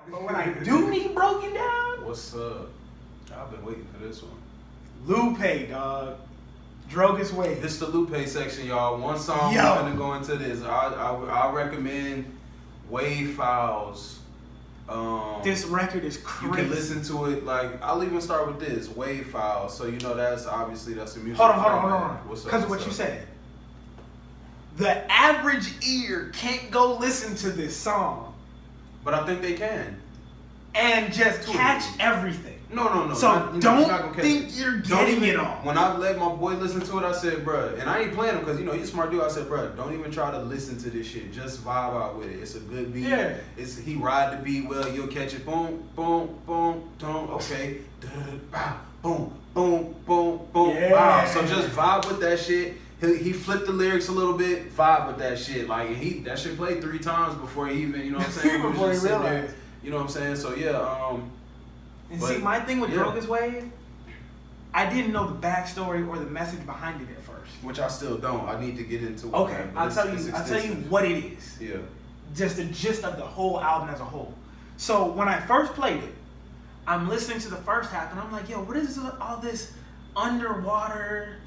But when I do need broken down, What's up? I've been waiting for this one. Lupe, dog. Drogas Wave. This the Lupe section, y'all. One song Yo. we're gonna go into this. I recommend Wave Files. This record is You crazy. can listen to it. Like, I'll even start with this Wave Files. So you know that's obviously that's a music. Hold on. What's up? Because of what you said. The average ear can't go listen to this song But I think they can. and just Too. catch everything. No. So you're not don't gonna catch think it. you're Don't getting even- it all. When I let my boy listen to it, I said, bruh, and I ain't playing him because, you know, he's a smart dude. I said, bruh, don't even try to listen to this shit. Just vibe out with it. It's a good beat. Yeah. He ride the beat well. You'll catch it. Boom, boom, boom, boom. Okay. Boom, boom, boom, boom. Yeah. Wow. So just vibe with that shit. He flipped the lyrics a little bit. Vibe with that shit. Like, that shit played 3 times before he even, you know what I'm saying? was Before he just sitting there, realized. you know what I'm saying? So, yeah. And But, see, my thing with yeah. Drogas Wave, I didn't know the backstory or the message behind it at first. Which I still don't. I need to get into it. Okay, man, but I'll it's tell you extensive. what it is. Yeah. Just the gist of the whole album as a whole. So when I first played it, I'm listening to the first half and I'm like, yo, what is all this underwater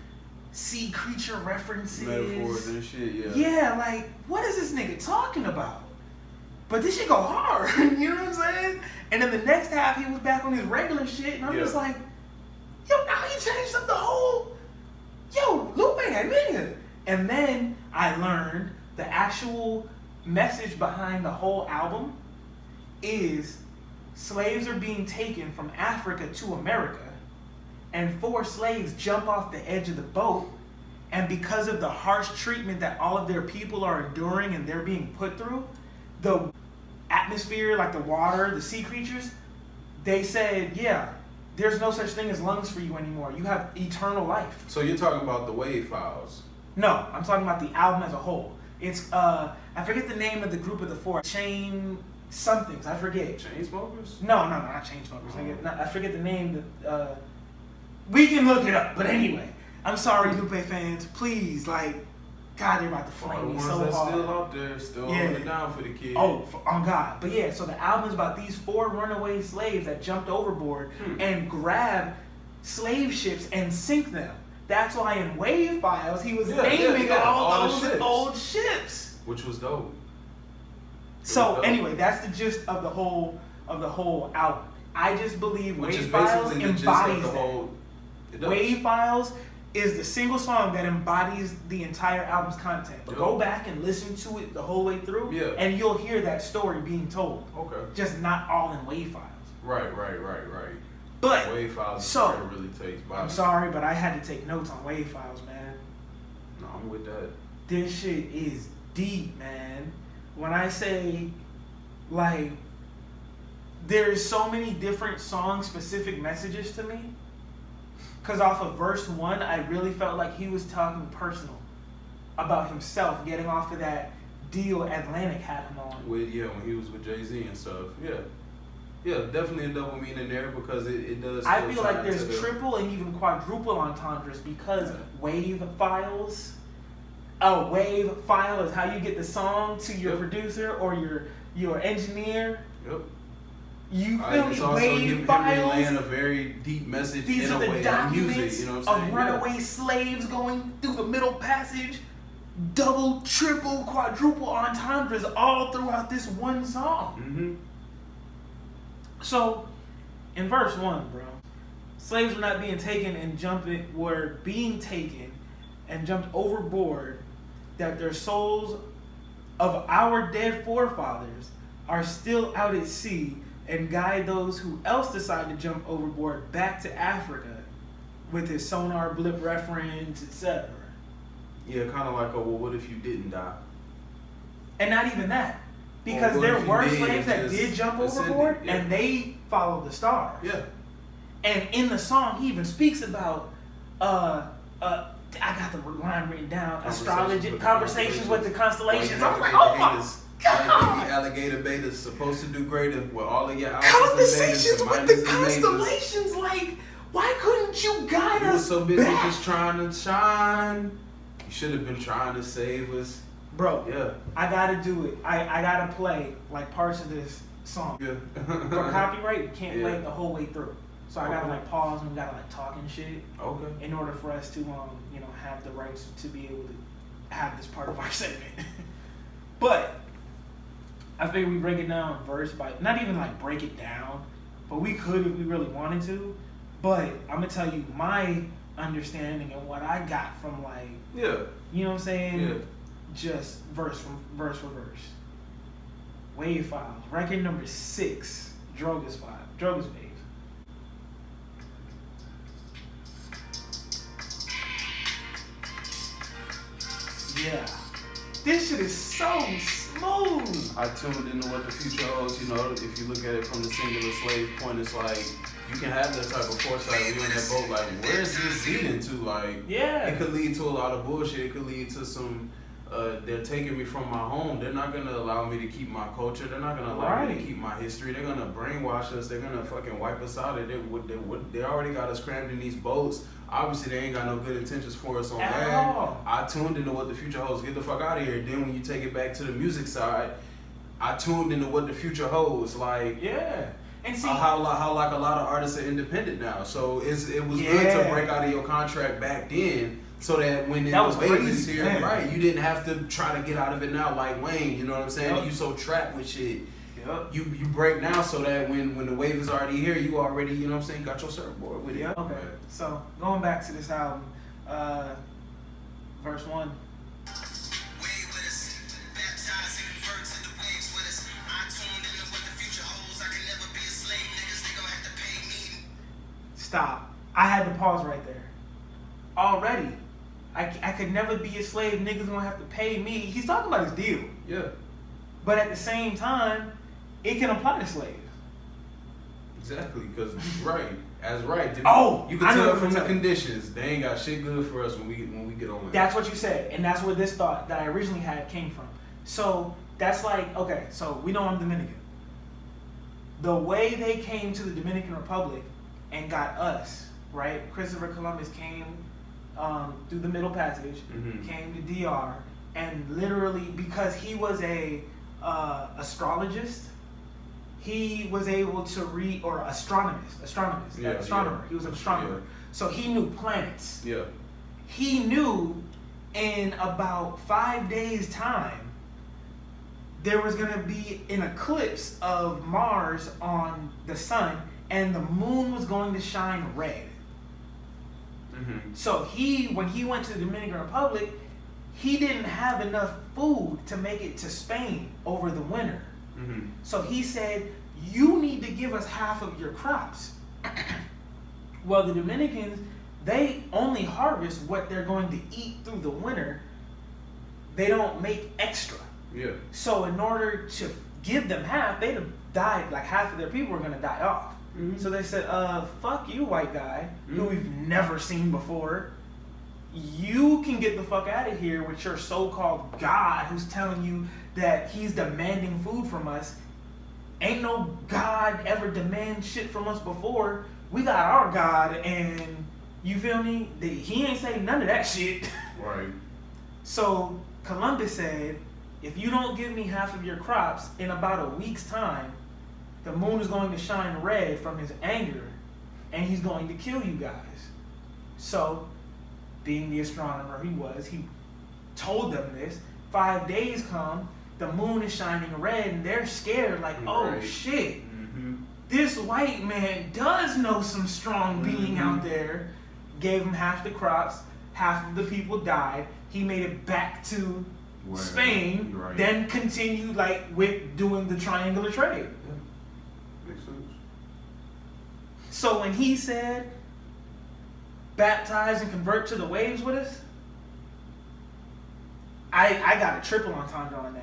sea creature references? Metaphors and shit, yeah. Yeah, like, what is this nigga talking about? But this shit go hard, you know what I'm saying? And then the next half, he was back on his regular shit, and I'm Yeah. just like, yo, now he changed up the whole, yo, Lupe, that nigga. And then I learned the actual message behind the whole album is slaves are being taken from Africa to America, and 4 slaves jump off the edge of the boat, and because of the harsh treatment that all of their people are enduring and they're being put through, the atmosphere, like the water, the sea creatures, they said, yeah, there's no such thing as lungs for you anymore. You have eternal life. So you're talking about the Wave Files. No, I'm talking about the album as a whole. It's, I forget the name of the group of the 4. Chain somethings, I forget. Chainsmokers? No, not Chainsmokers. Nigga. No, I forget the name. We can look it up. But anyway, I'm sorry, Lupe fans. Please, like, God, they're about to All the flame me ones so that's hard. still out there, still holding it down for the kid. Oh, on God. But yeah, so the album is about these 4 runaway slaves that jumped overboard and grabbed slave ships and sink them. That's why in Wave Files he was naming all the those ships. old ships. Which was dope. So dope. anyway, that's the gist of the whole album. I just believe Which is Wave Files basically the gist embodies of the that. whole. It does. Wave Files is the single song that embodies the entire album's content. But Yep. go back and listen to it the whole way through, Yeah. and you'll hear that story being told. Okay. Just not all in Wave Files. Right. But Wave Files so, is where it really takes body. I'm sorry, but I had to take notes on Wave Files, man. No, I'm with that. This shit is deep, man. When I say, like, there's so many different song-specific messages to me. Because off of verse 1, I really felt like he was talking personal about himself, getting off of that deal Atlantic had him on. When he was with Jay-Z and stuff. Yeah, definitely a double meaning there because it does. I still feel tie like there's into the- triple and even quadruple entendres because Yeah. Wave Files. A wave file is how you get the song to your Yep. producer or your engineer. Yep. You feel me? It's also Wave him Files. relaying a very deep message These in are a the way in documents music. You know what I'm saying? of runaway slaves going through the Middle Passage. Double, triple, quadruple entendres all throughout this one song. Mm-hmm. So, in verse 1, bro, slaves were not being taken and were being taken and jumped overboard, that their souls of our dead forefathers are still out at sea and guide those who else decide to jump overboard back to Africa with his sonar blip reference, etc. Yeah, kind of like well, what if you didn't die? And not even that. Because Or what there if you were did slaves that just did jump ascended, overboard yeah. and they followed the stars. Yeah. And in the song, he even speaks about, I got the line written down, astrology, conversations with the constellations. I was like, oh my God! Alligator betas supposed to do greater with all of your Conversations with the constellations. constellations, like, why couldn't you guide You were us so busy back? just trying to shine. You should have been trying to save us. Bro, Yeah. I gotta do it. I gotta play like parts of this song. Yeah. For copyright, we can't Yeah. play it the whole way through. So I gotta Okay. like pause and we gotta like talk and shit Okay. in order for us to you know, have the rights to be able to have this part of our segment. But I figured we break it down verse by, not even like break it down, but we could if we really wanted to. But I'm gonna tell you my understanding and what I got from like, Yeah. you know what I'm saying? Yeah. Just verse for verse. Wave Files, record number 6, Drogas Wave. Yeah. This shit is so smooth. I tuned into what the future holds. You know, if you look at it from the singular slave point, it's like you can have that type of foresight. We on that boat, like, where is this leading to? Like, Yeah. it could lead to a lot of bullshit. It could lead to some. They're taking me from my home. They're not gonna allow me to keep my culture. They're not gonna allow me to Right. keep my history. They're gonna brainwash us. They're gonna fucking wipe us out. They already got us crammed in these boats. Obviously, they ain't got no good intentions for us on At land. all. I tuned into what the future holds. Get the fuck out of here. Then when you take it back to the music side, I tuned into what the future holds. Like, Yeah. And see, how like a lot of artists are independent now. So it was good Yeah. to break out of your contract back then, so that when That was the wave is crazy, here, man. right, you didn't have to try to get out of it now like Wayne. You know what I'm saying? Yep. You so trapped with shit. Yep. You break now so that when the wave is already here, you already, you know what I'm saying, got your surfboard with it. Yeah. Okay. So going back to this album, verse 1. Wave with us, baptized and convert to the waves with us. I tuned into what the future holds. I can never be a slave, niggas. They gonna have to pay me. Stop. I had to pause right there. Already. I could never be a slave. Niggas gonna have to pay me. He's talking about his deal. Yeah, But at the same time, it can apply to slaves. exactly. Because right, right. Oh, you can I know tell what from you're the telling. conditions they ain't got shit good for us when we get on land. That's what you said. And that's where this thought that I originally had came from. So that's like, okay, so we know I'm Dominican. The way they came to the Dominican Republic and got us, right? Christopher Columbus came through the Middle Passage, Mhm. came to DR, and literally because he was a astrologist, he was able to read, or astronomer. Yeah. He was an astronomer. Yeah. So he knew planets. Yeah. He knew in about 5 days' time there was going to be an eclipse of Mars on the sun and the moon was going to shine red. Mm-hmm. So when he went to the Dominican Republic, he didn't have enough food to make it to Spain over the winter. Mm-hmm. So he said, you need to give us half of your crops. Well, the Dominicans, they only harvest what they're going to eat through the winter. They don't make extra. Yeah. So in order to give them half, they'd have died, like half of their people were gonna die off. Mhm. So they said, fuck you, white guy, who Mhm. we've never seen before. You can get the fuck out of here with your so-called God who's telling you that he's demanding food from us. Ain't no God ever demand shit from us before. We got our God, and you feel me? He ain't say none of that shit. Right. So Columbus said, if you don't give me half of your crops in about a week's time, the moon is going to shine red from his anger, and he's going to kill you guys. So, being the astronomer he told them this. 5 days come, the moon is shining red, and they're scared, like, oh Right. shit, Mm-hmm. this white man does know some strong being Mhm. out there. Gave him half the crops, half of the people died. He made it back to Spain, Right. then continued like with doing the triangular trade. Yeah. Makes sense. So when he said, baptize and convert to the waves with us, I got a triple entendre on that.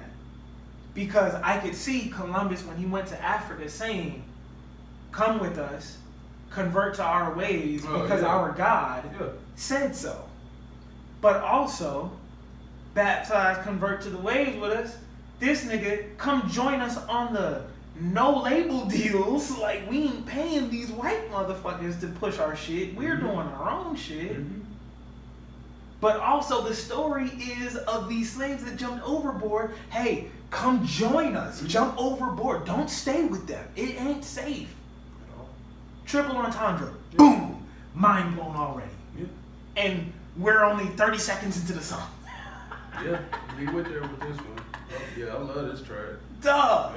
Because I could see Columbus when he went to Africa saying, come with us, convert to our ways Oh, because yeah. our God Yeah. said so. But also, baptize, convert to the waves with us. This nigga, come join us on the no label deals. Like, we ain't paying these white motherfuckers to push our shit. We're Mhm. doing our own shit. Mm-hmm. But also, the story is of these slaves that jumped overboard. Hey, Come join us. Jump overboard. Don't stay with them. It ain't safe. Triple entendre. Boom. Mind blown already. Yeah. And we're only 30 seconds into the song. Yeah, we went there with this one. Oh, yeah, I love this track. Duh.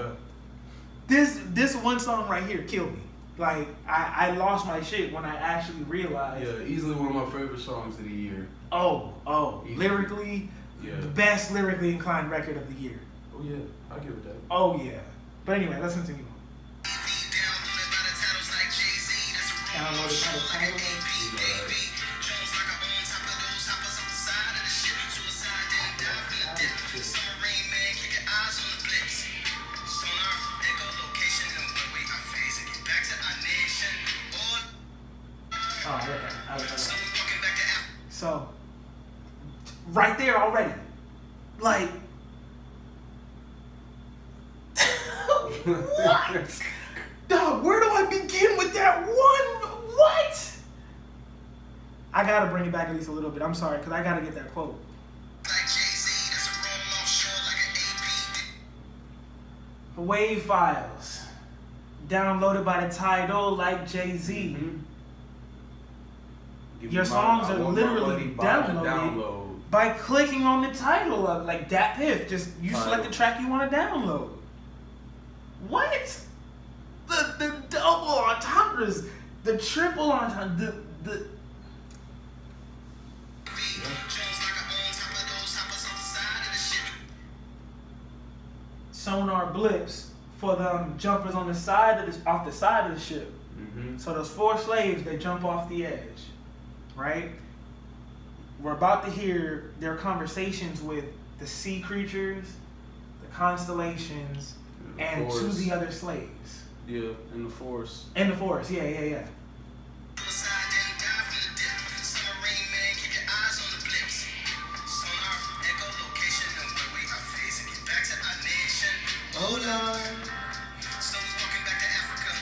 Yeah. This one song right here killed me. Like, I lost my shit when I actually realized. Yeah, easily one of my favorite songs of the year. Oh. Easily. Lyrically, Yeah. the best lyrically inclined record of the year. Oh yeah, I give it that. Oh, yeah. But anyway, let's continue. Downloaded by the titles like Jay-Z. That's a Downloaded by the titles. You know that. Jones like I'm on top of those hoppers off the side of the ship. Suicide didn't die from the dip. Submarine man, keep your eyes on the blips. Sonar, echo location, no way I phase it. Get back to our nation. Or Oh, I read that. so we walking back to Africa. So, right there already. Like, what? Dog, where do I begin with that one? What? I gotta bring it back at least a little bit. I'm sorry, because I gotta get that quote. Like Jay-Z, that's a roll offshore like an AP. Wave files. Downloaded by the Tidal like Jay-Z. Mhm. Give Your me songs I are want my literally money by the downloaded by clicking on the title of like Dat Piff. Just you Title. select the track you want to download. What? The double entendres, the triple entendre, the Jones like I'm on top of those hoppers off the side of the ship. sonar blips for the jumpers on the side of the off the side of the ship. Mm-hmm. So those 4 slaves, they jump off the edge, right? We're about to hear their conversations with the sea creatures, the constellations, and to the other slaves. Yeah, in the force. In the forest, yeah. Suicide didn't die from the dip. Submarine man, keep your eyes on the blips. Sonar, echo location, no way I phase it. Get back to our nation. Hold on. Slowly walking back to Africa,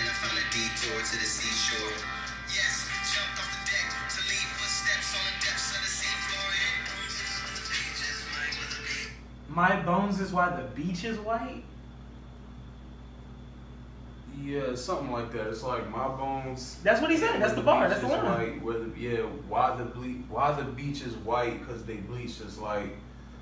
and I found a detour to the seashore. Yes, jumped off the deck to leave footsteps on the depths of the seafloor. My bones is why the beach is white. Yeah, something like that. It's like my bones. That's what he said. That's the bar. That's the beach is line. white, why the beach is white? Because they bleached. It's like,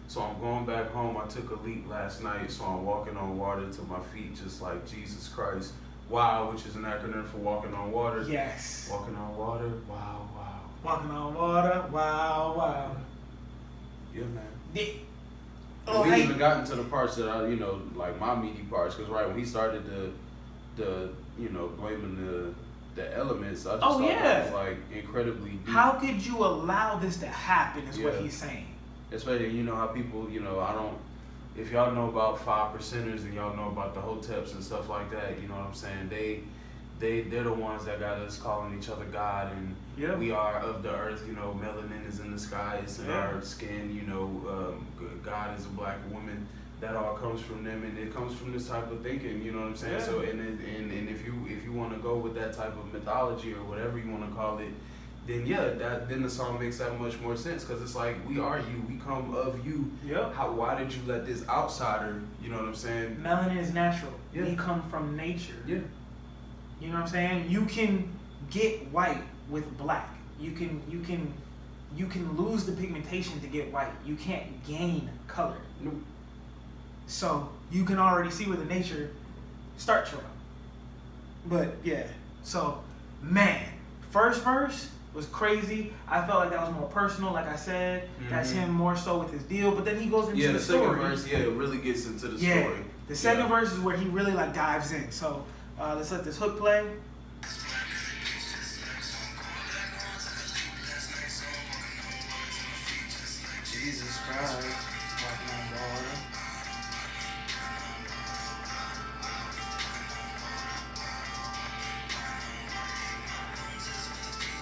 so I'm going back home. I took a leap last night, so I'm walking on water to my feet, just like Jesus Christ. Wow, which is an acronym for walking on water. Yes. Walking on water. Wow. Walking on water. Wow. Yeah, man. The- And we even gotten to the parts that I, like my meaty parts, because right when he started the blaming the elements, I just thought that was like incredibly deep. How could you allow this to happen? Is what Yeah. he's saying. Especially, how people, if y'all know about 5%ers and y'all know about the hoteps and stuff like that, you know what I'm saying? They're the ones that got us calling each other God, and Yeah. we are of the earth, melanin is in the sky, it's in Yeah. our skin, God is a black woman. That all comes from them, and it comes from this type of thinking, you know what I'm saying? Yeah. So, and if you want to go with that type of mythology or whatever you want to call it, then then the song makes that much more sense, because it's like, we are you, we come of you. Yep. Why did you let this outsider, you know what I'm saying? Melanin is natural. Yeah. We come from nature. Yeah. You know what I'm saying? You can get white with black. You can lose the pigmentation to get white. You can't gain color. Nope. So you can already see where the nature starts from. But yeah, so man, first verse was crazy. I felt like that was more personal. Like I said, that's him more so with his deal. But then he goes into the story. second verse, it really gets into the Yeah, story. the second verse is where he really like dives in. So let's let this hook play. Jesus Christ, walking on water.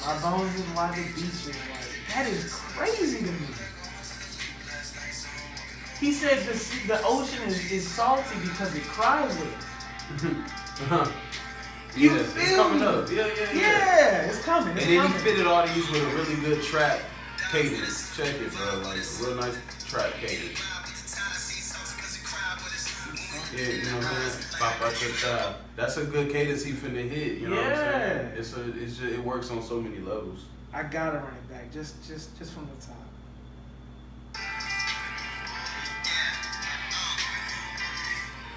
My bones is why the beach is white. That is crazy to me. He said the ocean is salty because it cries with it. Yeah, You it's feel coming me? up. Yeah. Yeah, it's coming. It's And then coming. he fitted all these with a really good trap cadence. Check it, bro. Like, real nice trap cadence. Yeah, you know what I'm saying? Ba-ba-cha-cha. That's a good cadence he finna hit. You know what I'm saying? It's just, it works on so many levels. I gotta run it back, just from the top.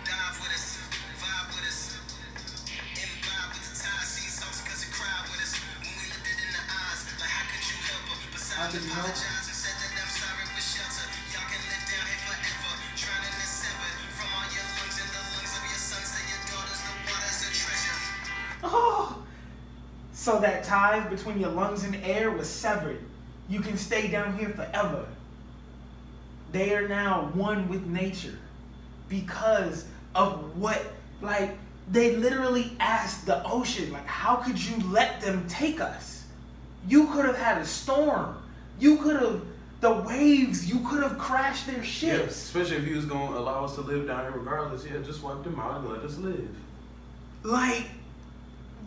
Dive with us, vibe with us, imbibe with the tide, see sauce because it cried with us. When we looked it in the eyes, like how could you help her? Besides could you help her? apologize and said that I'm sorry with shelter. Y'all can live down here forever, drowning and severed from all your lungs and the lungs of your sons and your daughters. The water's a treasure. Oh, so that tie between your lungs and air was severed. You can stay down here forever. They are now one with nature because of what, like, they literally asked the ocean, like, how could you let them take us? You could have had a storm. You could have, the waves, you could have crashed their Yeah, ships. especially if he was gonna allow us to live down here regardless. Yeah, just wipe them out and let us live. Like,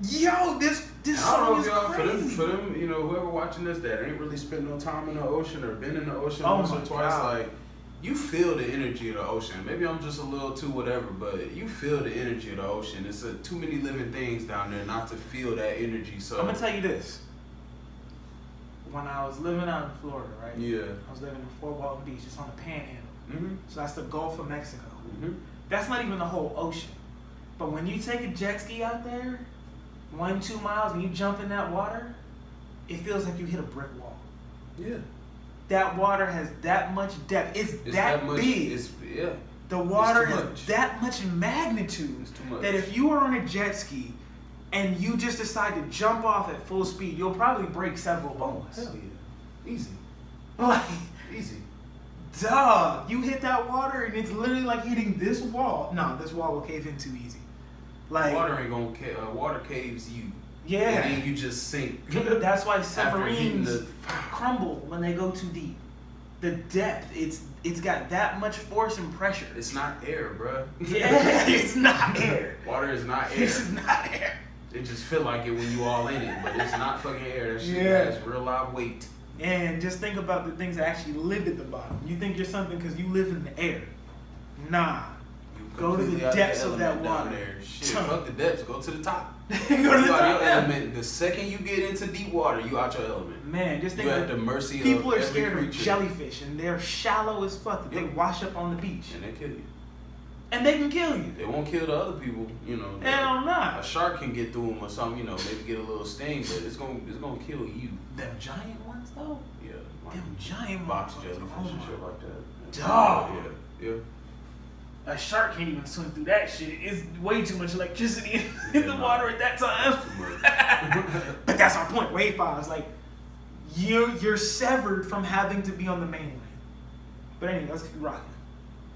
yo, this I song don't know is if y'all, crazy. for them, you know, whoever watching this that ain't really spent no time in the ocean or been in the ocean Oh once my or twice, God. like, you feel the energy of the ocean. Maybe I'm just a little too whatever, but you feel the energy of the ocean. It's too many living things down there not to feel that energy. So I'm gonna tell you this. When I was living out in Florida, right? yeah. I was living in Fort Walton Beach. It's on the Panhandle. Mhm. So that's the Gulf of Mexico. Mhm. That's not even the whole ocean. But when you take a jet ski out there, 1-2 miles, and you jump in that water, it feels like you hit a brick wall. Yeah. That water has that much depth. It's that much. big. Yeah. The water too has much. that much magnitude It's too much. that if you are on a jet ski and you just decide to jump off at full speed, you'll probably break several bones. Hell yeah. Easy. Like, Easy. duh, you hit that water and it's literally like hitting this wall. No, this wall will cave in too easy. Like, Water ain't gonna water caves you. yeah. And then you just sink. That's why After hitting submarines crumble when they go too deep. The depth, it's got that much force and pressure. It's not air, bruh. Yeah, it's not air. Water is not air. It's not air. It just feel like it when you all in it, but it's not fucking air. That shit Yeah. has real live weight. And just think about the things that actually live at the bottom. You think you're something because you live in the air. Nah. You Go to the completely out depths your of that element down water. there. Shit, fuck the depths. Go to the top. Go to You the out top. your element. The second you get into deep water, you out your element. Man, just think You about at the mercy of people are every scared of creature. jellyfish and they're shallow as fuck. They Yep. wash up on the beach. And they kill you. And they can kill you. They won't kill the other people, you know. Hell A nah. shark can get through them or something, you know, maybe get a little sting, but it's gonna kill you. Them giant ones though? Yeah. Like Them giant box ones. jellyfish Oh and my shit like that. dog. Yeah. Yeah. A shark can't even swim through that shit. It's way too much electricity in Yeah, the nah. water at that time. Too much. But that's our point. Wave files, like you're severed from having to be on the mainland. But anyway, let's keep rocking.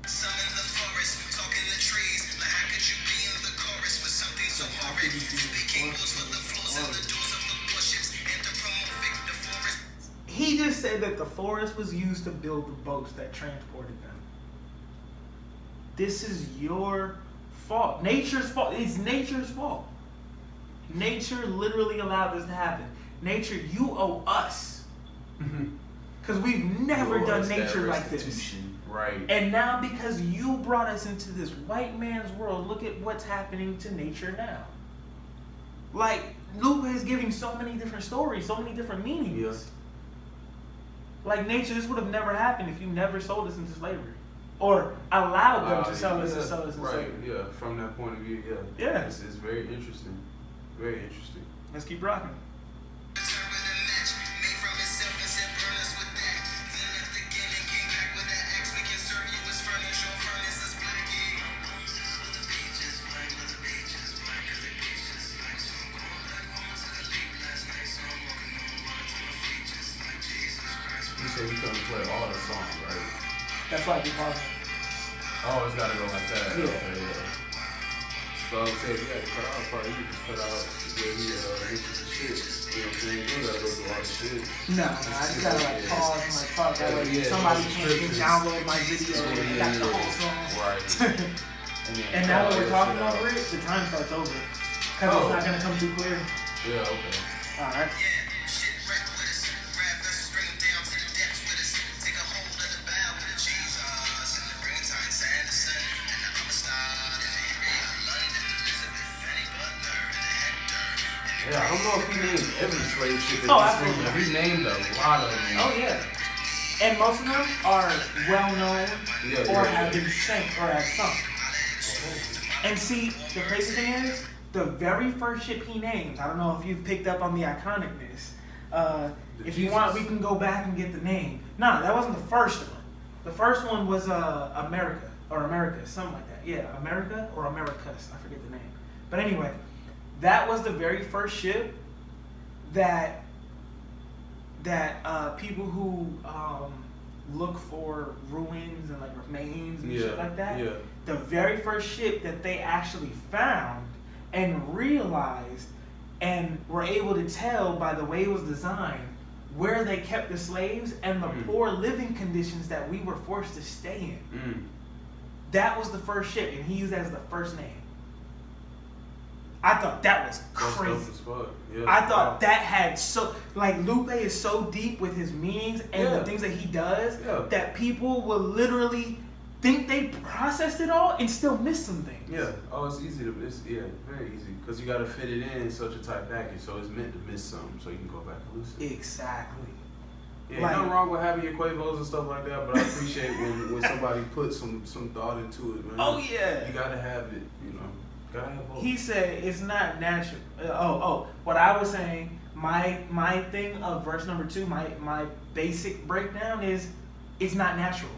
Some in the forest, talking the trees. Like how could you be in the chorus with something so horrid? They king rules for the floors and the doors of the warships. Anthropomorphic, the forest. He just said that the forest was used to build the boats that transported them. This is your fault. Nature's fault. It's nature's fault. Nature literally allowed this to happen. Nature, you owe us. Because we've never Yours, done that nature like this. restitution. Right. And now because you brought us into this white man's world, look at what's happening to nature now. Like, Lupe is giving so many different stories, so many different meanings. Yes. Like nature, this would have never happened if you never sold us into slavery. Or allowed them to sell us into Right, slavery. yeah, from that point of view, yeah. Yeah. It's very interesting. Very interesting. Let's keep rocking. Determined a match, made from himself and said burn us with that. Then left again and came back with that axe. We can serve you as furnish, your furnace is black. You said you couldn't play all the songs, right? That's why I keep pausing. Oh, it's gotta go like that. Yeah. Okay, yeah. So I would say if you had to cut out a part, you just cut out where he hits the shit. You know what I'm saying? You gotta go through all the shit. No, I just gotta like pause and like talk that way. Yeah, Somebody yeah, can't just download my video and Yeah, got the yeah. whole song. Right. And now that we're talking over it, the time starts over. Because it's not gonna come too clear. Yeah, okay. Alright. Yeah, shit rap with us. Rap versus bring them down to the depths with us. Take a hold of the bow with the Jesus. And the bring it to Anderson and the other style. Yeah, I don't know if he named every slave ship. Oh, absolutely. But he named a lot of them. Oh yeah. And most of them are well known or have been sank or have sunk. And see, the crazy thing is, the very first ship he names, I don't know if you've picked up on the iconicness. If you want, we can go back and get the name. No, that wasn't the first one. The first one was America, or America, something like that. Yeah, America or Americas, I forget the name. But anyway, that was the very first ship that people who look for ruins and like remains and shit like that. Yeah. The very first ship that they actually found and realized and were able to tell by the way it was designed where they kept the slaves and the poor living conditions that we were forced to stay in. That was the first ship, and he used that as the first name. I thought that was crazy. That's dope as fuck. Yeah. I thought that had like Lupe is so deep with his meanings and the things that he does that people will literally think they processed it all and still miss some things. Yeah. Oh, it's easy to miss. Yeah, very easy because you got to fit it in such a tight package, so it's meant to miss something, so you can go back and listen. Exactly. Yeah, Like, nothing wrong with having your Quavos and stuff like that, but I appreciate when somebody puts some thought into it, man. Oh yeah. You gotta have it, you know. Gotta have both. He said it's not natural. What I was saying, my thing of verse number 2, my basic breakdown is it's not natural.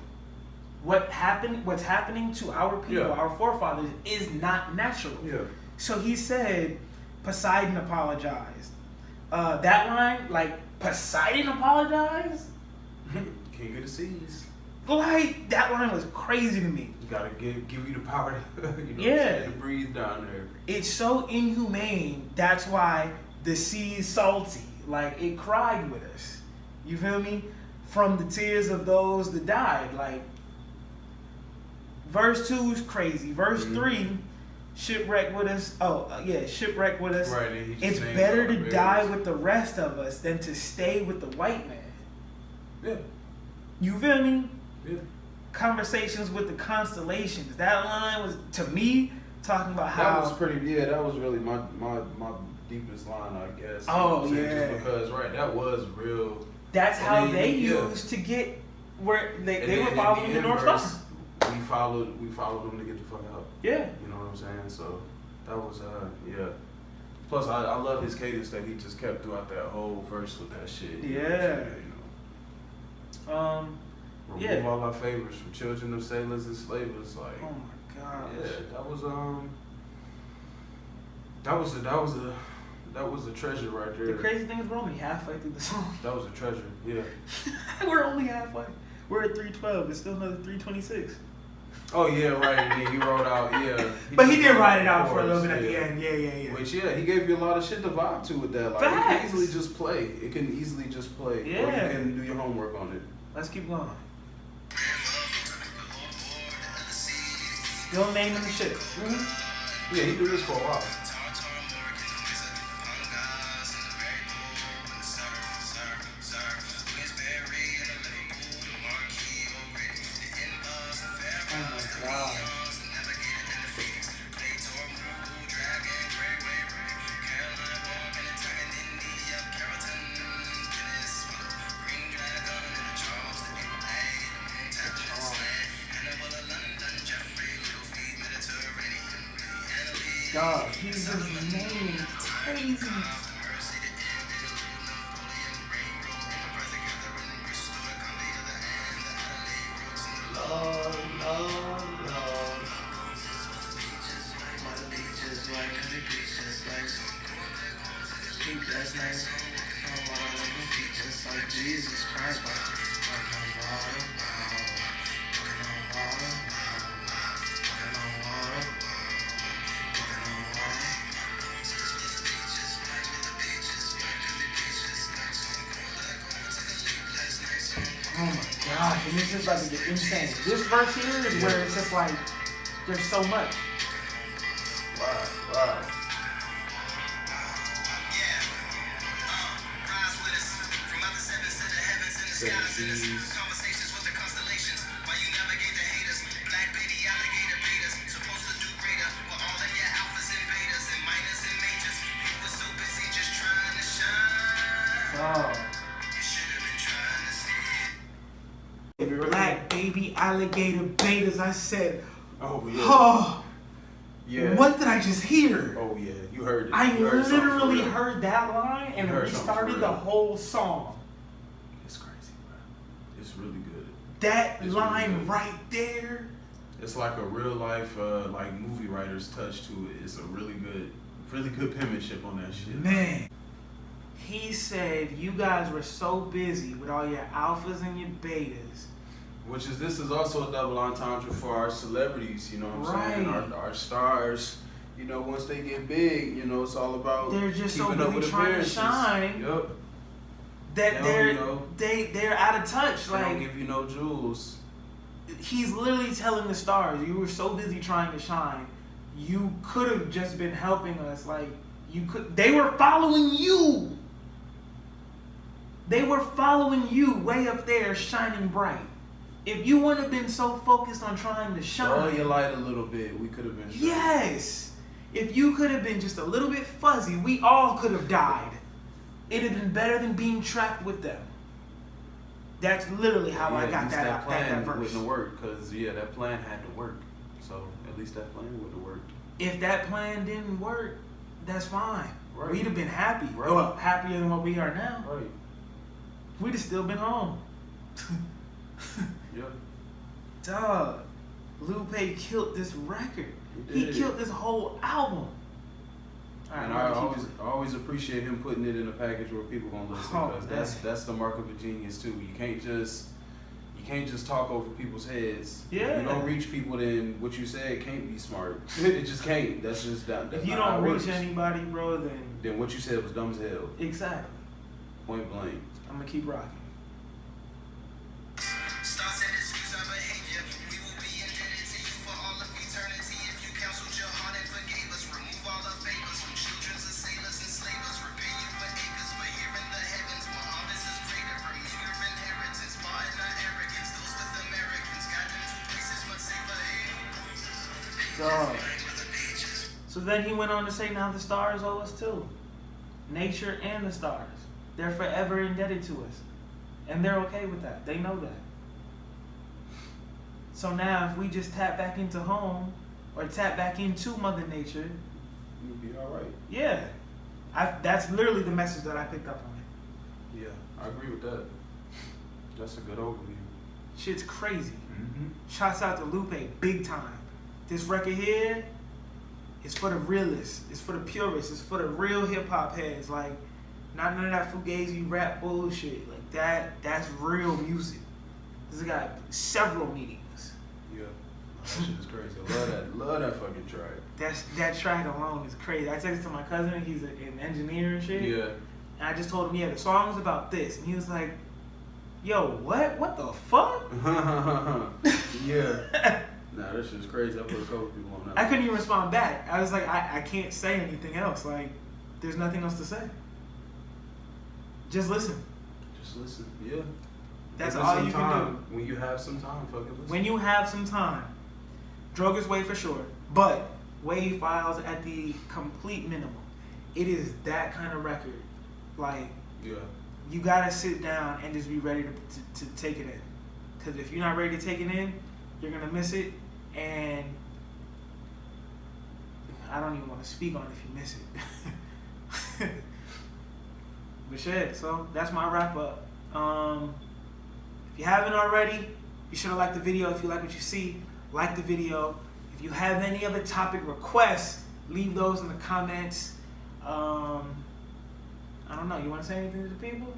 What's happening to our people, our forefathers, is not natural. Yeah. So he said, Poseidon apologized. That line, like, Poseidon apologized? King of the seas. Like, that line was crazy to me. You gotta give you the power to, to breathe down there. It's so inhumane. That's why the sea's salty. Like, it cried with us. You feel me? From the tears of those that died. Like, verse 2 is crazy. Verse 3, shipwreck with us. Shipwreck with us. Right, It's better to die with the rest of us than to stay with the white man. Yeah. You feel me? Yeah. Conversations with the constellations. That line was, to me, talking about how... That was pretty, that was really my deepest line, I guess. Oh, you know what I'm saying? yeah. Just because, that was real. That's how they used to get where they were following the North Star. We followed them to get the fuck out. Yeah. You know what I'm saying? So that was Plus I love his cadence that he just kept throughout that whole verse with that shit. You know what I'm saying, Remove all our favors from children of sailors and slavers. Like, oh my god. Yeah, that was a treasure right there. The crazy thing is we're only halfway through the song. That was a treasure. Yeah. We're only halfway. We're at 3:12. It's still another 3:26. Oh yeah, right. And then he wrote out, But he did write it out for a little bit at the end. Yeah. Which he gave you a lot of shit to vibe to with that. Like, Facts. it can easily just play. It can easily just play. Yeah. Or you can do your homework on it. Let's keep going. Still naming the shit. Mm-hmm. Yeah, he did this for a while. Dog, he's just naming crazy. Jesus Christ, oh my gosh, and this is about to get insane. This verse here is where it's just like, there's so much. Wow. Seven seas. Conversations with the constellations. While you navigate the haters. Black baby alligator betas. Supposed to do greater. With all of your alphas and betas and minors and majors. You were so busy just Oh. You should have been trying to see it. Black baby alligator betas. I said, Oh yeah. oh, Yeah. what did I just hear? Oh yeah. You heard it. I You heard something for literally real. heard that line and You it heard something for restarted the real. whole song. It's crazy, bro. It's really good. That It's line really good. right there. It's like a real life, like movie writer's touch to it. It's a really good penmanship on that shit. Man, he said you guys were so busy with all your alphas and your betas. This is also a double entendre for our celebrities, you know what I'm saying? Right. Our stars, you know, once they get big, you know, it's all about They're just so keeping up busy with trying to appearances. shine Yep. that They they're don't, you know, they're out of touch. they don't Like give you no jewels. he's literally telling the stars, you were so busy trying to shine, you could have just been helping us. Like you could. They were following you. They were following you way up there, shining bright. If you wouldn't have been so focused on trying to Show your shine, light a little bit. We could have been. straight. yes. If you could have been just a little bit fuzzy, we all could have died. It'd have been better than being trapped with them. That's literally how I Yeah, at got least that plan verse. wouldn't have worked, cause that plan had to work. So at least that plan would have worked. If that plan didn't work, that's fine. Right. We'd have been happy. Right. Well, happier than what we are now. Right. We'd have still been home. Yeah. Dog, Lupe killed this record. He did. killed this whole album. All right, And I'm I gonna keep always appreciate him putting it in a package where people gonna listen, Oh, because man. that's the mark of a genius too. You can't just talk over people's heads. Yeah. If you don't reach people, then what you said can't be smart. It just can't. That's just that. If you not how don't it reach works. anybody, bro, Then what you said was dumb as hell. exactly. Point blank. I'm gonna keep rocking. Star said excuse our behavior. We will be indebted to you for all of eternity. If you counseled your heart and forgave us, remove all the favors from children's assailants and slavers. Repay you with acres, but here in the heavens, where harvest is greater, for meager inheritance. Pardon our arrogance, those with Americans got them to places much safer here. Dog. Right where the beach is. So then he went on to say, now the stars owe us too. Nature and the stars. They're forever indebted to us. And they're okay with that. They know that. So now if we just tap back into home or tap back into Mother Nature, You'll be all right. yeah. That's literally the message that I picked up on it. Yeah, I agree with that. That's a good overview. Shit's crazy. Mm-hmm. Shouts out to Lupe, big time. This record here is for the realists. It's for the purists. It's for the real hip hop heads. Like, not none of that fugazi rap bullshit. Like that's real music. This has got several meanings. Yeah. That shit is crazy. I love that. Love that fucking track. That track alone is crazy. I texted to my cousin. He's an engineer and shit. Yeah. And I just told him, yeah, the song's about this, and he was like, "Yo, what? What the fuck?" Yeah. Nah, that shit's crazy. I put a couple people on that. I couldn't even respond back. I was like, I can't say anything else. Like, there's nothing else to say. Just listen. Just listen. Yeah. That's Give it all some you can time. When you have some time, fucking listen. When you have some time, Drug is Way for sure, but Wave Files at the complete minimum. It is that kind of record. Like, Yeah. you gotta sit down and just be ready to take it in. Because if you're not ready to take it in, you're gonna miss it. And I don't even want to speak on it if you miss it. But shit, so that's my wrap up. If you haven't already, you should have liked the video. If you like what you see, like the video. If you have any other topic requests, leave those in the comments. I don't know. You want to say anything to the people?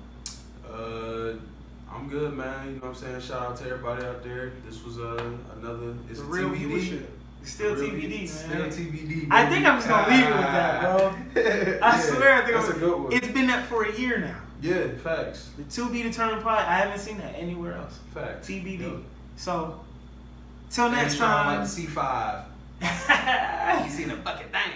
I'm good, man. You know what I'm saying? Shout out to everybody out there. This was another. It's The a real TBD. viewership. It's still Real TBD, man. Still TBD. I think I'm just gonna leave it with that, bro. I swear, I think that's a good one. It's been that for a year now. Yeah, facts. The To Be Determined pod. I haven't seen that anywhere else. Facts. TBD. Yep. So, till next time. C5. You seen a fucking thing.